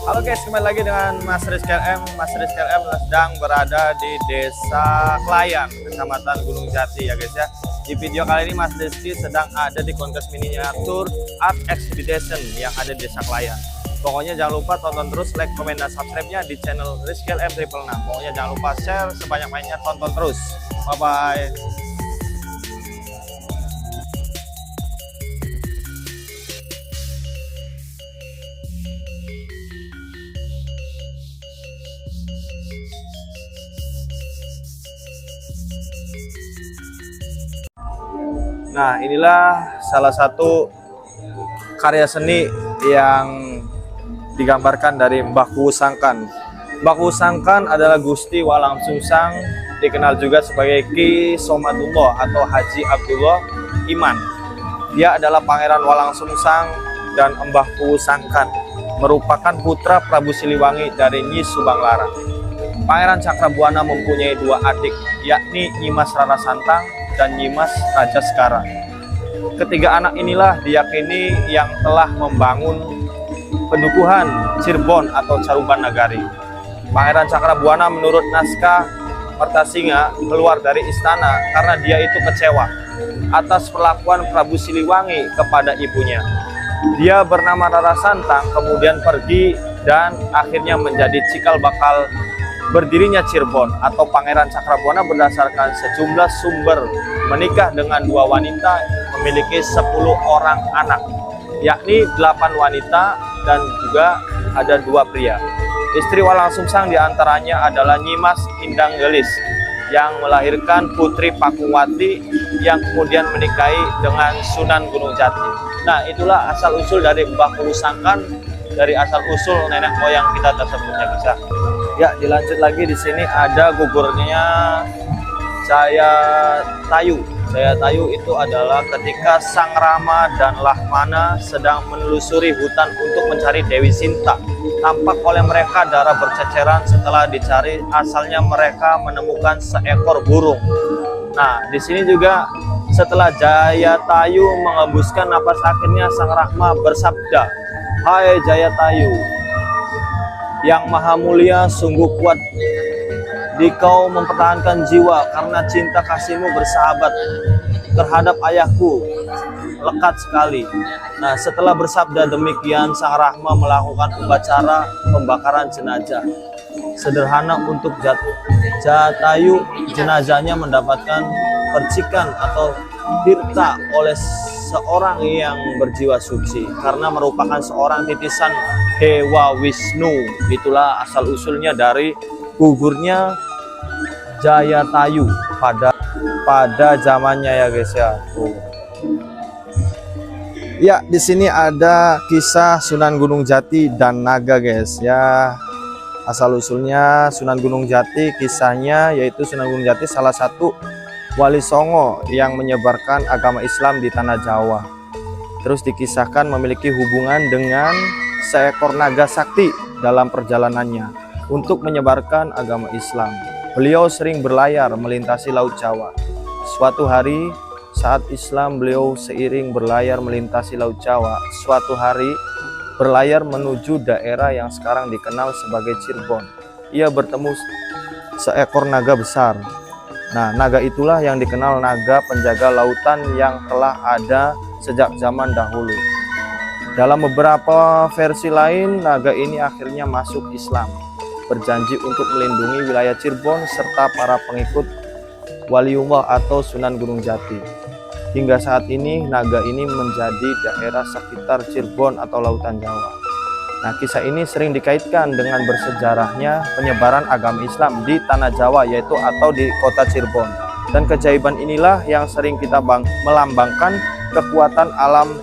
Halo guys, kembali lagi dengan Mas Rizky LM. Mas Rizky LM sedang berada di Desa Klayan, Kecamatan Gunung Jati ya guys ya. Di video kali ini Mas Rizky sedang ada di kontes miniatur art exhibition yang ada di Desa Klayan. Pokoknya jangan lupa tonton terus, like, komen, dan subscribe-nya di channel Rizky LM 666. Pokoknya jangan lupa share sebanyak-banyaknya, tonton terus. Bye-bye. Nah, inilah salah satu karya seni yang digambarkan dari Mbah Kuwu Sangkan. Mbah Kuwu Sangkan adalah Gusti Walang Sungsang, dikenal juga sebagai Ki Somatullah atau Haji Abdullah Iman. Dia adalah Pangeran Walang Sungsang dan Mbah Kuwu Sangkan, merupakan putra Prabu Siliwangi dari Nyi Subang Larang. Pangeran Cakrabuana mempunyai dua adik, yakni Nyimas Rara Santang dan Nyimas Raja Sekara. Ketiga anak inilah diyakini yang telah membangun pendukuhan Cirebon atau Caruban Nagari. Pangeran Cakrabuana menurut naskah Mertasinga keluar dari istana karena dia itu kecewa atas perlakuan Prabu Siliwangi kepada ibunya. Dia bernama Rara Santang kemudian pergi dan akhirnya menjadi cikal bakal berdirinya Cirebon atau Pangeran Cakrabuana berdasarkan sejumlah sumber menikah dengan dua wanita memiliki 10 orang anak, yakni 8 wanita dan juga ada 2 pria. Istri Walang Sungsang diantaranya adalah Nyimas Indang Gelis yang melahirkan Putri Pakuwati yang kemudian menikahi dengan Sunan Gunung Jati. Nah, itulah asal usul dari Mbah Kuwu Sangkan, dari asal usul nenek moyang kita tersebutnya bisa. Ya, dilanjut lagi di sini ada gugurnya Jaya Tayu. Jaya Tayu itu adalah ketika Sang Rama dan Lakmana sedang menelusuri hutan untuk mencari Dewi Sinta. Tampak oleh mereka darah berceceran. Setelah dicari, asalnya mereka menemukan seekor burung. Nah, di sini juga setelah Jaya Tayu mengembuskan napas, akhirnya Sang Rama bersabda, "Hai Jaya Tayu, yang maha mulia, sungguh kuat di kau mempertahankan jiwa karena cinta kasihmu bersahabat terhadap ayahku lekat sekali." Nah, setelah bersabda demikian, Sang Rama melakukan upacara pembakaran jenazah sederhana untuk Jatayu. Jenazahnya mendapatkan percikan atau tirta oleh seorang yang berjiwa suci karena merupakan seorang titisan Dewa Wisnu. Itulah asal usulnya dari gugurnya Jaya Tayu pada zamannya ya guys ya. Ya, di sini ada kisah Sunan Gunung Jati dan naga guys ya. Asal usulnya Sunan Gunung Jati, kisahnya yaitu Sunan Gunung Jati salah satu Wali Songo yang menyebarkan agama Islam di tanah Jawa. Terus dikisahkan memiliki hubungan dengan seekor naga sakti dalam perjalanannya untuk menyebarkan agama Islam. Beliau sering berlayar melintasi Laut Jawa. Suatu hari saat Islam, beliau seiring berlayar melintasi Laut Jawa. Suatu hari berlayar menuju daerah yang sekarang dikenal sebagai Cirebon. Ia bertemu seekor naga besar. Nah, naga itulah yang dikenal naga penjaga lautan yang telah ada sejak zaman dahulu. Dalam beberapa versi lain, naga ini akhirnya masuk Islam, berjanji untuk melindungi wilayah Cirebon serta para pengikut Waliullah atau Sunan Gunung Jati. Hingga saat ini, naga ini menjadi daerah sekitar Cirebon atau Lautan Jawa. Nah, kisah ini sering dikaitkan dengan bersejarahnya penyebaran agama Islam di tanah Jawa, yaitu atau di kota Cirebon. Dan keajaiban inilah yang sering kita melambangkan kekuatan alam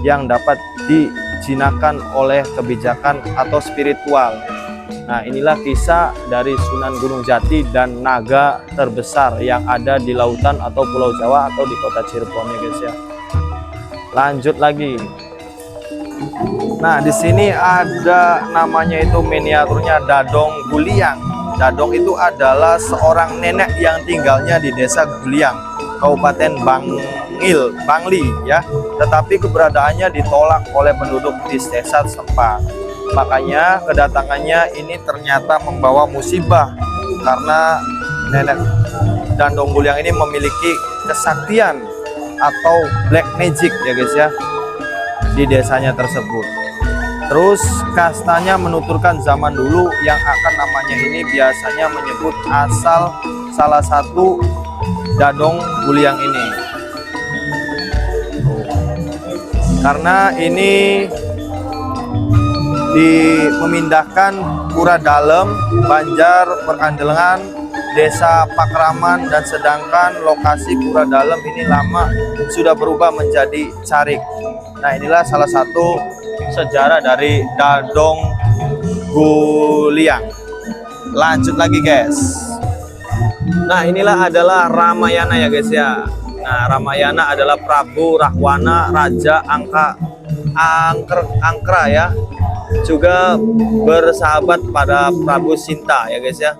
yang dapat dijinakan oleh kebijakan atau spiritual. Nah, inilah kisah dari Sunan Gunung Jati dan naga terbesar yang ada di lautan atau Pulau Jawa atau di kota Cirebon ya guys ya. Lanjut lagi. Nah, di sini ada namanya itu miniaturnya Dadong Guliang. Dadong itu adalah seorang nenek yang tinggalnya di Desa Guliang, Kabupaten Bangli ya. Tetapi keberadaannya ditolak oleh penduduk di desa setempat. Makanya kedatangannya ini ternyata membawa musibah, karena nenek Dandong Guliang ini memiliki kesaktian atau black magic ya guys ya di desanya tersebut. Terus kastanya menuturkan zaman dulu yang akan namanya ini biasanya menyebut asal salah satu Dandong Guliang ini. Karena ini memindahkan Pura Dalem, Banjar, Perkandelengan, Desa Pakraman, dan sedangkan lokasi Pura Dalem ini lama sudah berubah menjadi Carik. Nah, inilah salah satu sejarah dari Dandong Guliang. Lanjut lagi guys. Nah, inilah adalah Ramayana ya guys ya. Nah, Ramayana adalah Prabu Rahwana, Raja Angkra ya. Juga bersahabat pada Prabu Sinta ya guys ya.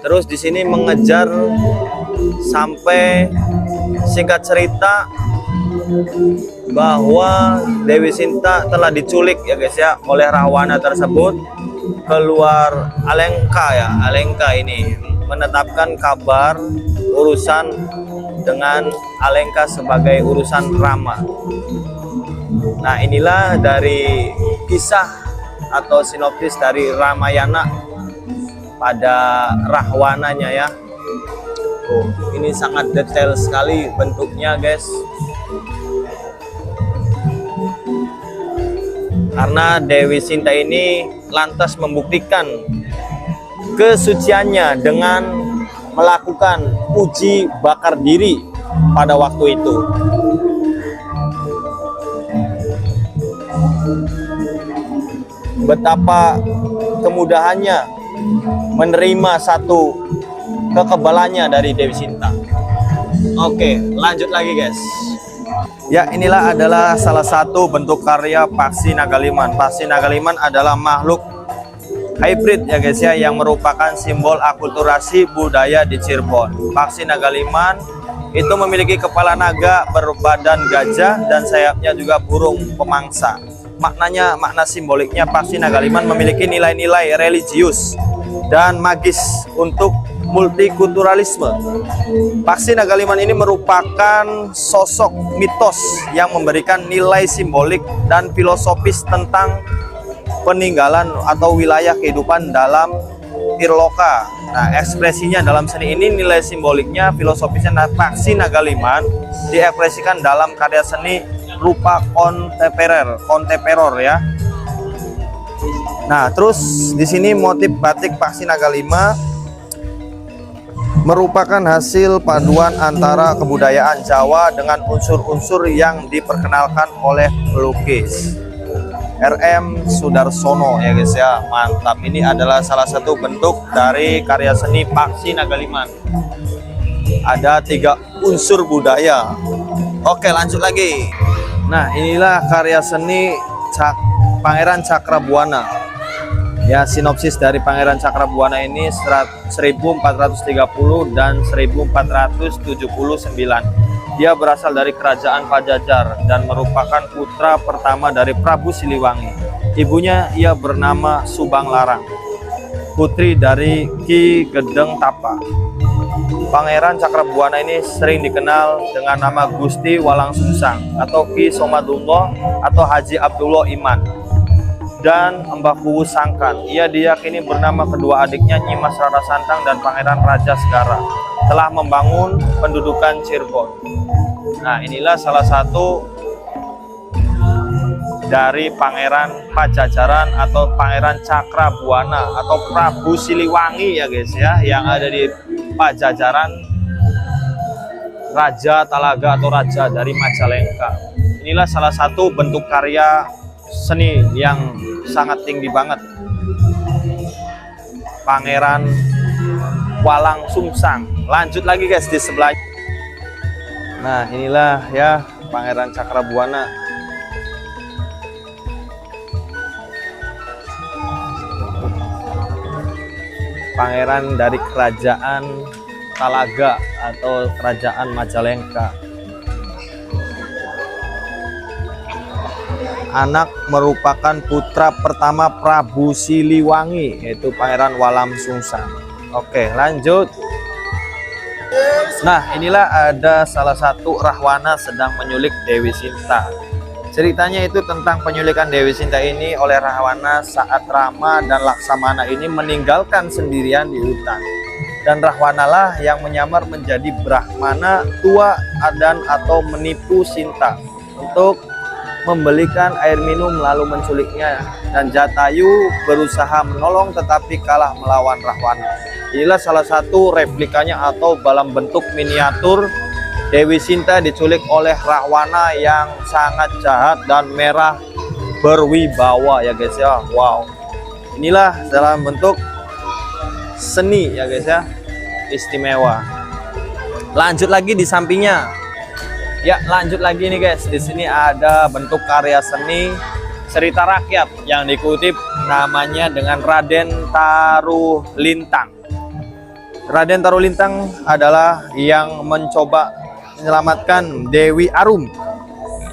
Terus di sini mengejar sampai singkat cerita bahwa Dewi Sinta telah diculik ya guys ya oleh Rahwana tersebut. Keluar Alengka ini menetapkan kabar urusan dengan Alengka sebagai urusan Rama. Nah, inilah dari kisah atau sinopsis dari Ramayana pada Rahwananya ya. Oh, ini sangat detail sekali bentuknya guys. Karena Dewi Sinta ini lantas membuktikan kesuciannya dengan melakukan uji bakar diri pada waktu itu. Betapa kemudahannya menerima satu kekebalannya dari Dewi Sinta. Oke, lanjut lagi guys. Ya, inilah adalah salah satu bentuk karya Paksi Nagaliman. Paksi Nagaliman adalah makhluk hybrid ya guys ya, yang merupakan simbol akulturasi budaya di Cirebon. Paksi Nagaliman itu memiliki kepala naga, berbadan gajah, dan sayapnya juga burung pemangsa. Makna simboliknya Paksi Nagaliman memiliki nilai-nilai religius dan magis untuk multikulturalisme. Paksi Nagaliman ini merupakan sosok mitos yang memberikan nilai simbolik dan filosofis tentang peninggalan atau wilayah kehidupan dalam Irloka. Nah, ekspresinya dalam seni ini, nilai simboliknya, filosofisnya Paksi Nagaliman diekspresikan dalam karya seni rupa kontemporer ya. Nah, terus di sini motif batik Paksi Nagaliman merupakan hasil paduan antara kebudayaan Jawa dengan unsur-unsur yang diperkenalkan oleh pelukis RM Sudarsono ya guys ya. Mantap, ini adalah salah satu bentuk dari karya seni Paksi Nagaliman. Ada 3 unsur budaya. Oke, lanjut lagi. Nah, inilah karya seni Pangeran Cakrabuana. Ya, sinopsis dari Pangeran Cakrabuana ini 1430 dan 1479. Dia berasal dari kerajaan Pajajar dan merupakan putra pertama dari Prabu Siliwangi. Ibunya ia bernama Subang Larang, putri dari Ki Gedeng Tapa. Pangeran Cakrabuana ini sering dikenal dengan nama Gusti Walang Sungsang atau Ki Somadullah atau Haji Abdullah Iman dan Mbahku Sangkan. Ia diyakini bernama kedua adiknya Nyimas Rara Santang dan Pangeran Raja Segara telah membangun pendudukan Cirebon. Nah, inilah salah satu dari Pangeran Pajajaran atau Pangeran Cakrabuana atau Prabu Siliwangi ya guys ya, yang ada di Pajajaran, Raja Talaga atau Raja dari Majalengka. Inilah salah satu bentuk karya seni yang sangat tinggi banget, Pangeran Walang Sungsang. Lanjut lagi guys di sebelah. Nah, inilah ya Pangeran Cakrabuana. Pangeran dari kerajaan Talaga atau kerajaan Majalengka. anak merupakan putra pertama Prabu Siliwangi, yaitu Pangeran Walam Sungsang. Oke, lanjut. Nah, inilah ada salah satu Rahwana sedang menyulik Dewi Sinta. Ceritanya itu tentang penyulikan Dewi Sinta ini oleh Rahwana saat Rama dan Laksamana ini meninggalkan sendirian di hutan. Dan Rahwana lah yang menyamar menjadi Brahmana tua dan atau menipu Sinta untuk membelikan air minum lalu menculiknya. Dan Jatayu berusaha menolong tetapi kalah melawan Rahwana. Inilah salah satu replikanya atau dalam bentuk miniatur Dewi Sinta diculik oleh Rahwana yang sangat jahat dan merah berwibawa ya guys ya. Wow, inilah dalam bentuk seni ya guys ya, istimewa. Lanjut lagi di sampingnya. Ya, lanjut lagi nih guys. Di sini ada bentuk karya seni cerita rakyat yang dikutip namanya dengan Raden Tarulintang. Raden Tarulintang adalah yang mencoba menyelamatkan Dewi Arum.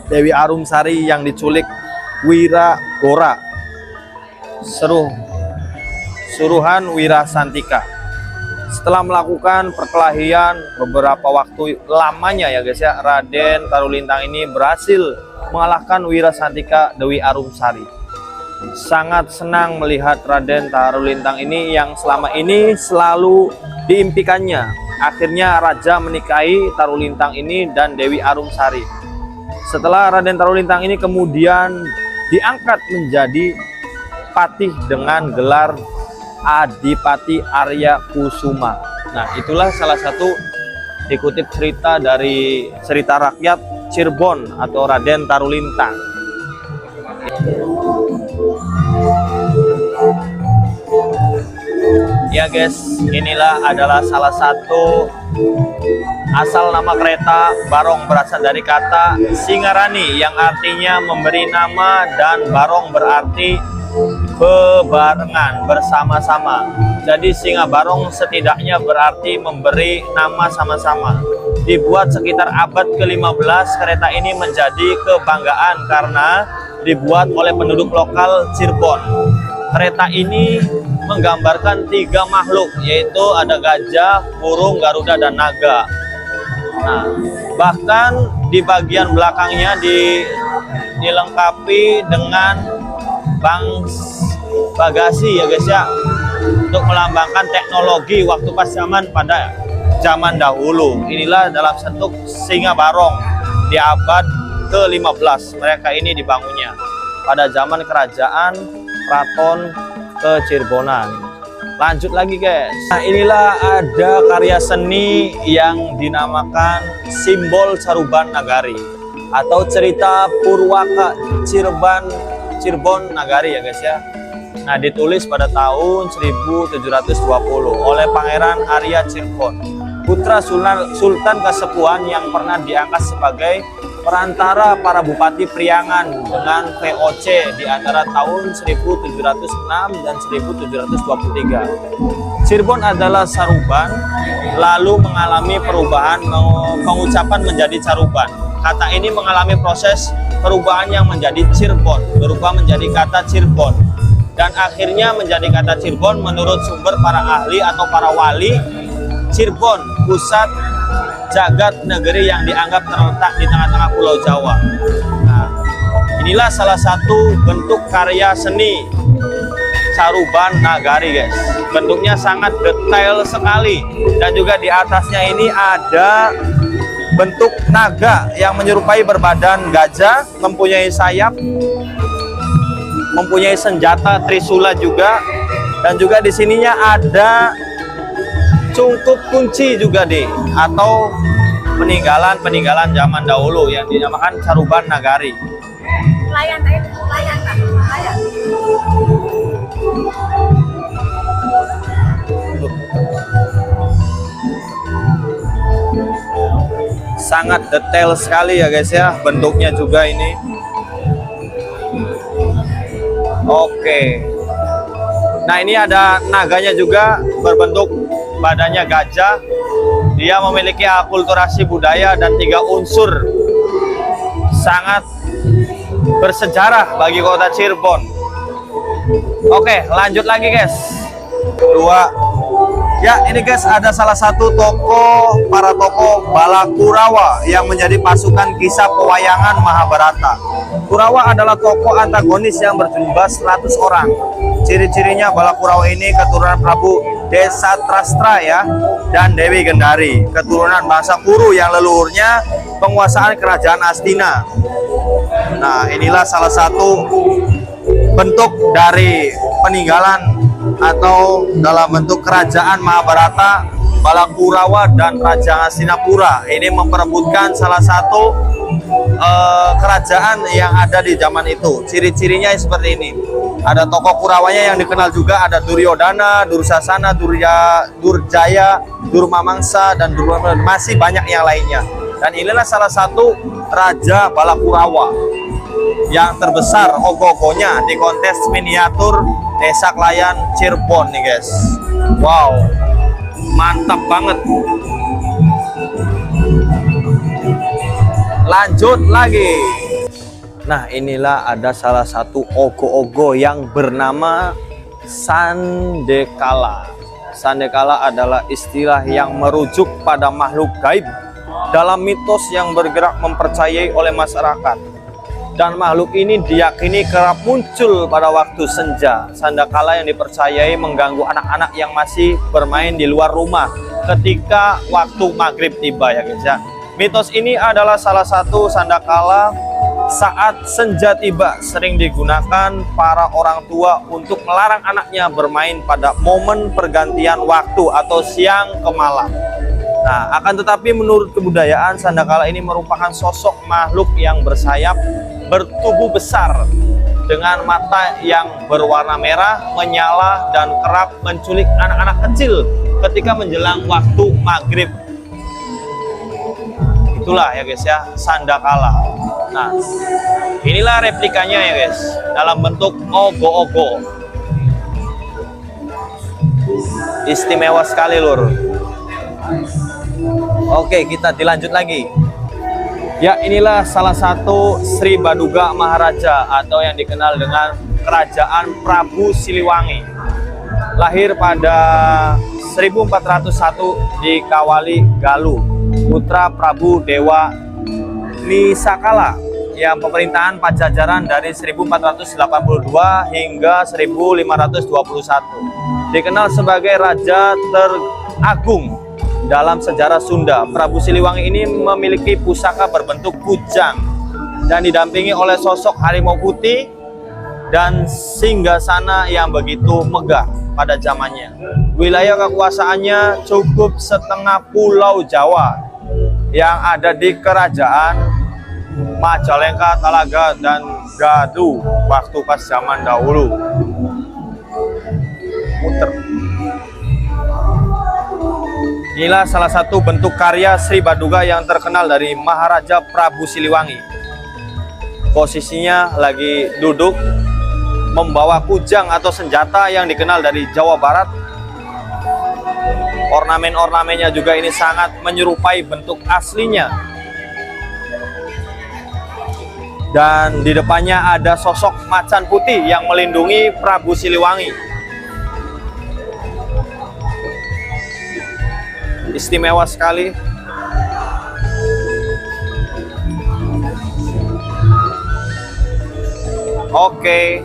Dewi Arum Sari yang diculik Wiragora. Suruhan Wirasantika. Setelah melakukan perkelahian beberapa waktu lamanya ya guys ya, Raden Tarulintang ini berhasil mengalahkan Wirasantika Dewi Arum Sari. Sangat senang melihat Raden Tarulintang ini yang selama ini selalu diimpikannya. Akhirnya raja menikahi Tarulintang ini dan Dewi Arum Sari. Setelah Raden Tarulintang ini kemudian diangkat menjadi patih dengan gelar Adipati Arya Kusuma. Nah, itulah salah satu dikutip cerita dari cerita rakyat Cirebon atau Raden Tarulintang. Ya guys, inilah adalah salah satu asal nama kereta Barong berasal dari kata Singarani yang artinya memberi nama dan Barong berarti bebarengan, bersama-sama. Jadi Singa Barong setidaknya berarti memberi nama sama-sama. Dibuat sekitar abad ke-15, kereta ini menjadi kebanggaan karena dibuat oleh penduduk lokal Cirebon. Kereta ini menggambarkan 3 makhluk, yaitu ada gajah, burung, garuda, dan naga. Nah, bahkan di bagian belakangnya dilengkapi dengan bagasi ya guys ya, untuk melambangkan teknologi waktu pas pada zaman dahulu. Inilah dalam bentuk Singa Barong di abad ke-15. Mereka ini dibangunnya pada zaman kerajaan Keraton Kecirebonan. Lanjut lagi guys. Nah, inilah ada karya seni yang dinamakan Simbol Caruban Nagari atau cerita Purwaka Cirebon Nagari ya guys ya. Nah, ditulis pada tahun 1720 oleh Pangeran Arya Cirebon, putra Sultan Kasepuhan yang pernah diangkat sebagai perantara para bupati Priangan dengan VOC di antara tahun 1706 dan 1723. Cirebon adalah Saruban, lalu mengalami perubahan pengucapan menjadi Caruban. Kata ini mengalami proses perubahan yang menjadi Cirebon, berubah menjadi kata Cirebon, dan akhirnya menjadi kata Cirebon menurut sumber para ahli atau para wali. Cirebon, pusat jagat negeri yang dianggap terletak di tengah-tengah Pulau Jawa. Nah, inilah salah satu bentuk karya seni Caruban Nagari guys. Bentuknya sangat detail sekali, dan juga di atasnya ini ada bentuk naga yang menyerupai berbadan gajah, mempunyai sayap, mempunyai senjata trisula juga, dan juga di sininya ada cungkup kunci juga deh, atau peninggalan zaman dahulu yang dinamakan Caruban Nagari. Sangat detail sekali ya guys ya, bentuknya juga ini. Oke. Nah, ini ada naganya juga berbentuk badannya gajah. Dia memiliki akulturasi budaya dan 3 unsur sangat bersejarah bagi kota Cirebon. Oke, lanjut lagi guys. Kedua, ya ini guys ada salah satu para tokoh Bala Kurawa yang menjadi pasukan kisah pewayangan Mahabharata. Kurawa adalah tokoh antagonis yang berjumlah 100 orang. Ciri-cirinya Bala Kurawa ini keturunan Prabu Desatrastra ya, dan Dewi Gendari, keturunan bangsa Kuru yang leluhurnya penguasaan kerajaan Astina. Nah, inilah salah satu bentuk dari peninggalan atau dalam bentuk kerajaan Mahabharata, Bala Kurawa dan Raja Hastinapura. Ini memperebutkan salah satu kerajaan yang ada di zaman itu. Ciri-cirinya seperti ini. Ada tokoh Kurawanya yang dikenal juga, ada Duryodhana, Dursasana, Durjaya, Durmamangsa, dan masih banyak yang lainnya. Dan inilah salah satu Raja Bala Kurawa yang terbesar ogoh-ogohnya di kontes miniatur Desa Klayan Cirebon nih guys. Wow, mantap banget. Lanjut lagi. Nah, inilah ada salah satu ogoh-ogoh yang bernama Sandekala. Sandekala adalah istilah yang merujuk pada makhluk gaib dalam mitos yang bergerak mempercayai oleh masyarakat. Dan makhluk ini diyakini kerap muncul pada waktu senja. Sandekala yang dipercayai mengganggu anak-anak yang masih bermain di luar rumah ketika waktu maghrib tiba ya guys ya. Mitos ini adalah salah satu sandakala saat senja tiba, sering digunakan para orang tua untuk melarang anaknya bermain pada momen pergantian waktu atau siang ke malam. Nah, akan tetapi menurut kebudayaan, sandakala ini merupakan sosok makhluk yang bersayap, bertubuh besar, dengan mata yang berwarna merah, menyala, dan kerap menculik anak-anak kecil ketika menjelang waktu maghrib. Itulah ya guys ya, sandakala. Nah, inilah replikanya ya guys, dalam bentuk ogoh-ogoh. Istimewa sekali lur. Oke, kita dilanjut lagi. Ya, inilah salah satu Sri Baduga Maharaja atau yang dikenal dengan Kerajaan Prabu Siliwangi. Lahir pada 1401 di Kawali Galuh, putra Prabu Dewa Nisakala yang pemerintahan Pajajaran dari 1482 hingga 1521. Dikenal sebagai raja teragung dalam sejarah Sunda. Prabu Siliwangi ini memiliki pusaka berbentuk kujang dan didampingi oleh sosok harimau putih dan singgasana yang begitu megah pada zamannya. Wilayah kekuasaannya cukup setengah pulau Jawa yang ada di kerajaan Majalengka, Talaga, dan Gaduh waktu pas zaman dahulu. Muter. Inilah salah satu bentuk karya Sri Baduga yang terkenal dari Maharaja Prabu Siliwangi. Posisinya lagi duduk membawa kujang atau senjata yang dikenal dari Jawa Barat. Ornamen-ornamennya juga ini sangat menyerupai bentuk aslinya. Dan di depannya ada sosok macan putih yang melindungi Prabu Siliwangi. Istimewa sekali. Oke.